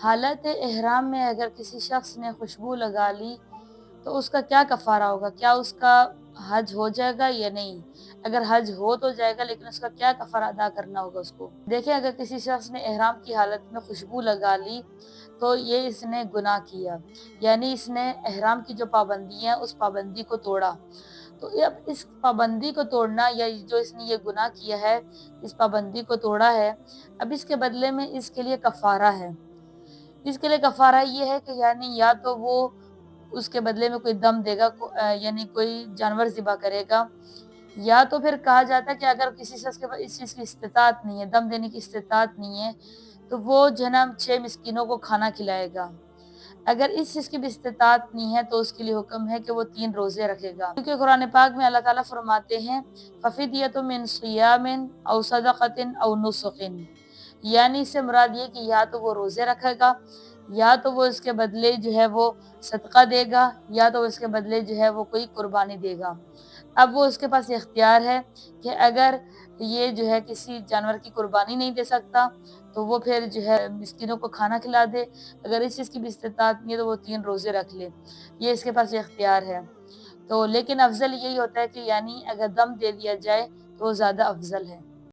حالت احرام میں اگر کسی شخص نے خوشبو لگا لی تو اس کا کیا کفارہ ہوگا؟ کیا اس کا حج ہو جائے گا یا نہیں؟ اگر حج ہو تو جائے گا، لیکن اس کا کیا کفارہ ادا کرنا ہوگا اس کو؟ دیکھیں، اگر کسی شخص نے احرام کی حالت میں خوشبو لگا لی تو یہ اس نے گناہ کیا، یعنی اس نے احرام کی جو پابندی ہے اس پابندی کو توڑا۔ تو اب اس پابندی کو توڑنا، یا جو اس نے یہ گناہ کیا ہے، اس پابندی کو توڑا ہے، اب اس کے بدلے میں اس کے لیے کفارہ ہے۔ اس کے لیے کفارہ یہ ہے کہ یعنی یا تو وہ اس کے بدلے میں کوئی دم دے گا، یعنی کوئی جانور ذبح کرے گا، یا تو پھر کہا جاتا ہے کہ اگر کسی شخص کے پاس اس چیز کی استطاعت نہیں ہے، دم دینے کی استطاعت نہیں ہے، تو وہ جو ہے نا 6 مسکینوں کو کھانا کھلائے گا۔ اگر اس چیز کی بھی استطاعت نہیں ہے تو اس کے لیے حکم ہے کہ وہ 3 روزے رکھے گا، کیونکہ قرآن پاک میں اللہ تعالیٰ فرماتے ہیں فَفِدْیَةٌ مِّن صِیَامٍ أَوْ صَدَقَةٍ أَوْ نُسُکٍ، یعنی اس سے مراد یہ کہ یا تو وہ روزے رکھے گا، یا تو وہ اس کے بدلے جو ہے وہ صدقہ دے گا، یا تو اس کے بدلے جو ہے وہ کوئی قربانی دے گا۔ اب وہ اس کے پاس اختیار ہے کہ اگر یہ جو ہے کسی جانور کی قربانی نہیں دے سکتا تو وہ پھر جو ہے مسکینوں کو کھانا کھلا دے، اگر اس چیز کی بھی استطاعت نہیں ہے تو وہ 3 روزے رکھ لے، یہ اس کے پاس اختیار ہے۔ تو لیکن افضل یہی ہوتا ہے کہ یعنی اگر دم دے دیا جائے تو وہ زیادہ افضل ہے۔